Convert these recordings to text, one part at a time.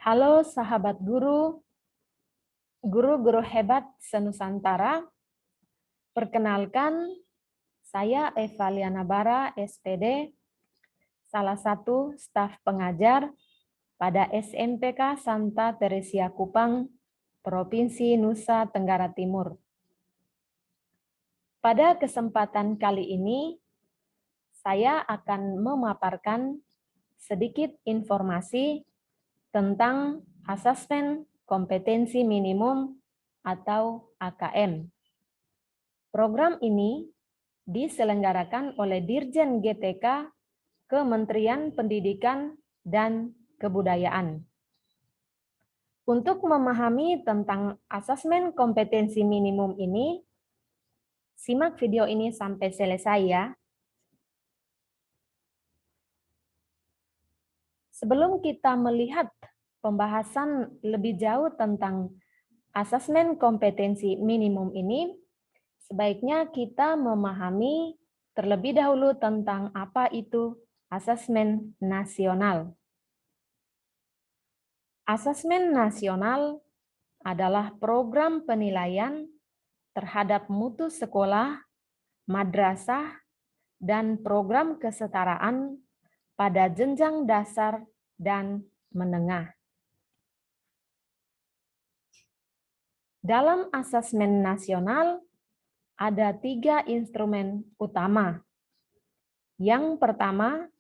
Halo sahabat guru, guru-guru hebat senusantara. Perkenalkan, saya Eva Liana Bara, SPD, salah satu staf pengajar pada SMPK Santa Teresia Kupang, Provinsi Nusa Tenggara Timur. Pada kesempatan kali ini, saya akan memaparkan sedikit informasi tentang asesmen kompetensi minimum atau AKM. Program ini diselenggarakan oleh Dirjen GTK Kementerian Pendidikan dan Kebudayaan. Untuk memahami tentang asesmen kompetensi minimum ini, simak video ini sampai selesai ya. Sebelum kita melihat pembahasan lebih jauh tentang asesmen kompetensi minimum ini, sebaiknya kita memahami terlebih dahulu tentang apa itu asesmen nasional. Asesmen nasional adalah program penilaian terhadap mutu sekolah, madrasah, dan program kesetaraan pada jenjang dasar dan menengah. Dalam asesmen nasional, ada 3 instrumen utama. Yang pertama,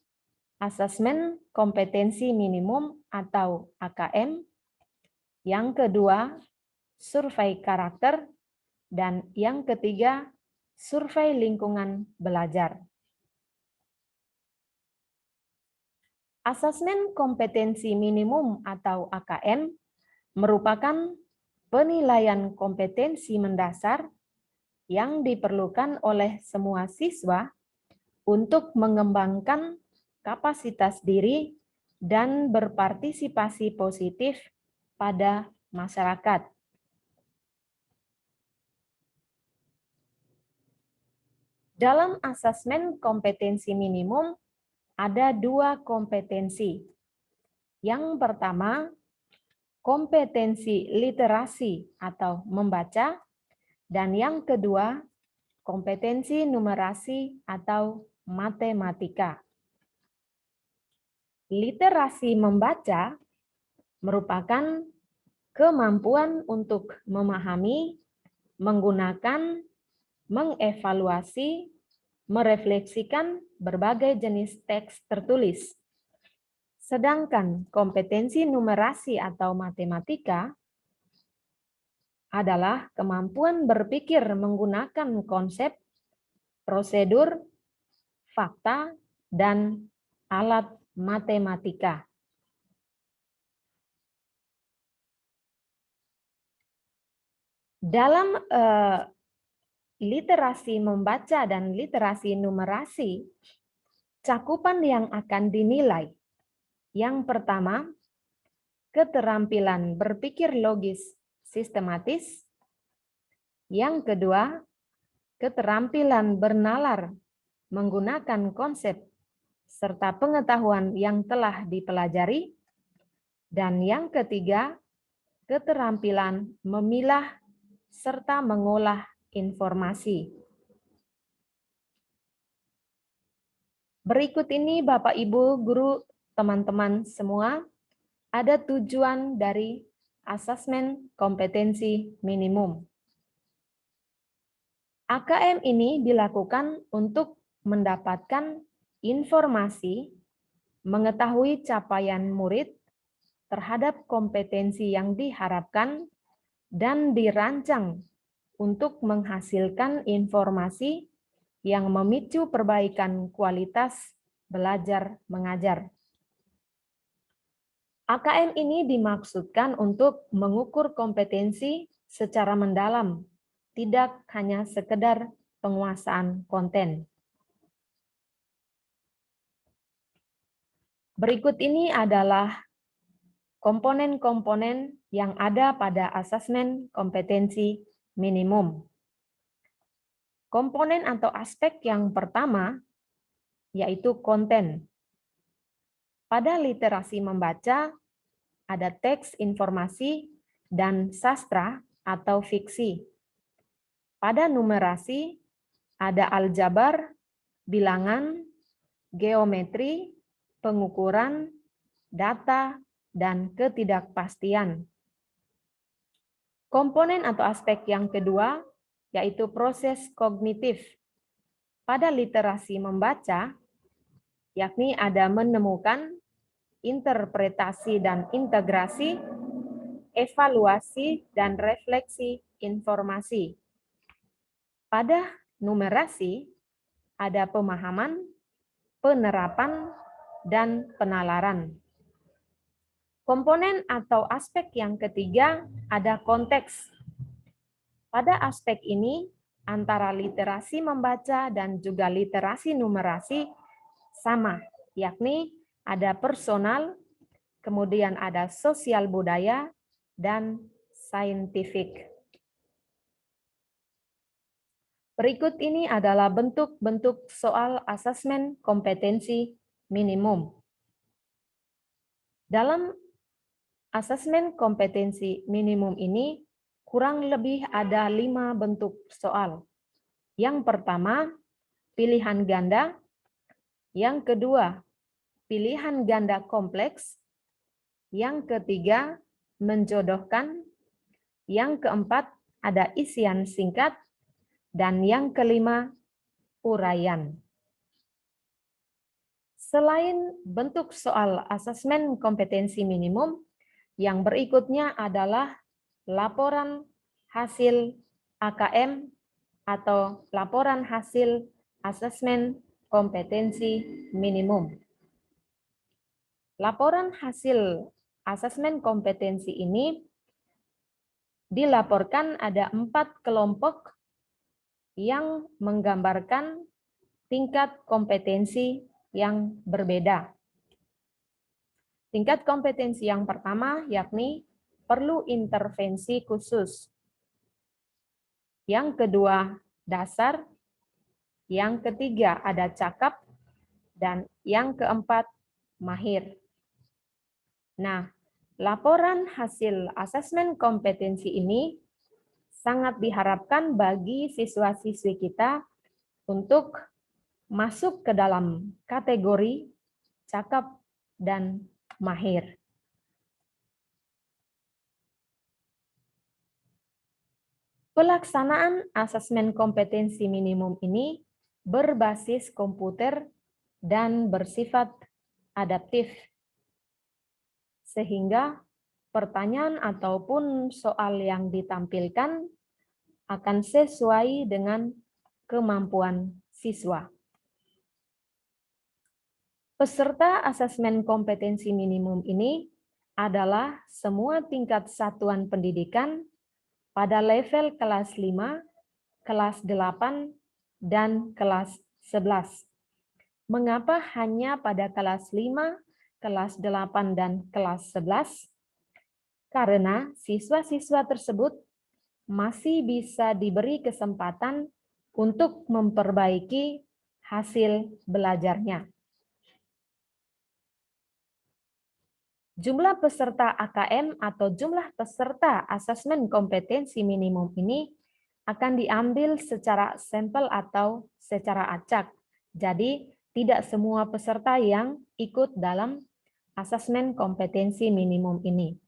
asesmen kompetensi minimum atau AKM. Yang kedua, survei karakter. Dan yang ketiga, survei lingkungan belajar. Asesmen kompetensi minimum atau AKM merupakan penilaian kompetensi mendasar yang diperlukan oleh semua siswa untuk mengembangkan kapasitas diri dan berpartisipasi positif pada masyarakat. Dalam asesmen kompetensi minimum, ada 2 kompetensi. Yang pertama, kompetensi literasi atau membaca, dan yang kedua, kompetensi numerasi atau matematika. Literasi membaca merupakan kemampuan untuk memahami, menggunakan, mengevaluasi, merefleksikan berbagai jenis teks tertulis. Sedangkan kompetensi numerasi atau matematika adalah kemampuan berpikir menggunakan konsep, prosedur, fakta, dan alat matematika. Dalam literasi membaca dan literasi numerasi, cakupan yang akan dinilai. Yang pertama, keterampilan berpikir logis sistematis. Yang kedua, keterampilan bernalar menggunakan konsep serta pengetahuan yang telah dipelajari. Dan yang ketiga, keterampilan memilah serta mengolah informasi. Berikut ini Bapak Ibu guru, teman-teman semua, ada tujuan dari asesmen kompetensi minimum. AKM ini dilakukan untuk mendapatkan informasi, mengetahui capaian murid terhadap kompetensi yang diharapkan, dan dirancang untuk menghasilkan informasi yang memicu perbaikan kualitas belajar mengajar. AKM ini dimaksudkan untuk mengukur kompetensi secara mendalam, tidak hanya sekedar penguasaan konten. Berikut ini adalah komponen-komponen yang ada pada asesmen kompetensi minimum. Komponen atau aspek yang pertama yaitu konten. Pada literasi membaca ada teks informasi dan sastra atau fiksi. Pada numerasi ada aljabar, bilangan, geometri, pengukuran, data, dan ketidakpastian. Komponen atau aspek yang kedua yaitu proses kognitif. Pada literasi membaca, yakni ada menemukan, interpretasi dan integrasi, evaluasi dan refleksi informasi. Pada numerasi, ada pemahaman, penerapan, dan penalaran. Komponen atau aspek yang ketiga ada konteks. Pada aspek ini, antara literasi membaca dan juga literasi numerasi sama, yakni ada personal, kemudian ada sosial budaya, dan saintifik. Berikut ini adalah bentuk-bentuk soal asesmen kompetensi minimum. Dalam asesmen kompetensi minimum ini kurang lebih ada 5 bentuk soal. Yang pertama, pilihan ganda. Yang kedua, pilihan ganda kompleks. Yang ketiga, menjodohkan. Yang keempat, ada isian singkat. Dan yang kelima, uraian. Selain bentuk soal asesmen kompetensi minimum, yang berikutnya adalah laporan hasil AKM atau laporan hasil asesmen kompetensi minimum. Laporan hasil asesmen kompetensi ini dilaporkan ada 4 kelompok yang menggambarkan tingkat kompetensi yang berbeda. Tingkat kompetensi yang pertama yakni perlu intervensi khusus. Yang kedua, dasar. Yang ketiga, ada cakap. Dan yang keempat, mahir. Nah, laporan hasil asesmen kompetensi ini sangat diharapkan bagi siswa-siswi kita untuk masuk ke dalam kategori cakap dan mahir. Pelaksanaan asesmen kompetensi minimum ini berbasis komputer dan bersifat adaptif, sehingga pertanyaan ataupun soal yang ditampilkan akan sesuai dengan kemampuan siswa. Peserta asesmen kompetensi minimum ini adalah semua tingkat satuan pendidikan pada level kelas 5, kelas 8, dan kelas 11. Mengapa hanya pada kelas 5, kelas 8, dan kelas 11? Karena siswa-siswa tersebut masih bisa diberi kesempatan untuk memperbaiki hasil belajarnya. Jumlah peserta AKM atau jumlah peserta asesmen kompetensi minimum ini akan diambil secara sampel atau secara acak. Jadi, tidak semua peserta yang ikut dalam asesmen kompetensi minimum ini.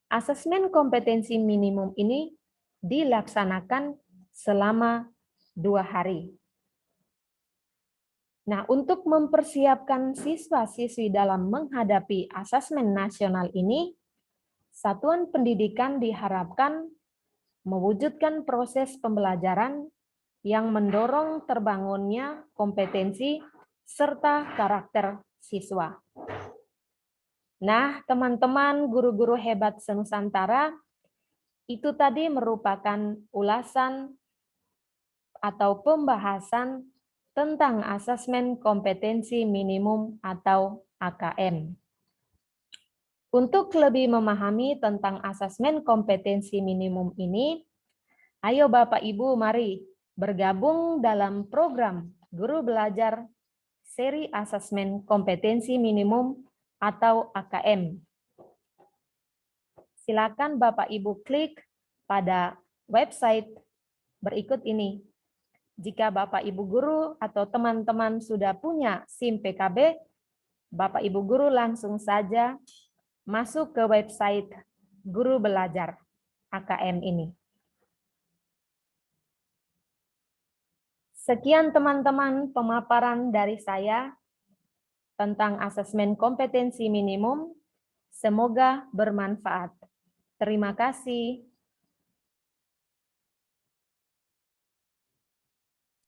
Asesmen kompetensi minimum ini dilaksanakan selama 2 hari. Nah, untuk mempersiapkan siswa-siswi dalam menghadapi asesmen nasional ini, satuan pendidikan diharapkan mewujudkan proses pembelajaran yang mendorong terbangunnya kompetensi serta karakter siswa. Nah, teman-teman guru-guru hebat senusantara, itu tadi merupakan ulasan atau pembahasan tentang asesmen kompetensi minimum atau AKM. Untuk lebih memahami tentang asesmen kompetensi minimum ini, ayo Bapak Ibu mari bergabung dalam program Guru Belajar Seri Asesmen Kompetensi Minimum atau AKM. silakan Bapak Ibu klik pada website berikut ini. Jika Bapak Ibu guru atau teman-teman sudah punya SIM PKB, Bapak Ibu guru langsung saja masuk ke website Guru Belajar AKM ini. Sekian teman-teman pemaparan dari saya tentang asesmen kompetensi minimum. Semoga bermanfaat. Terima kasih.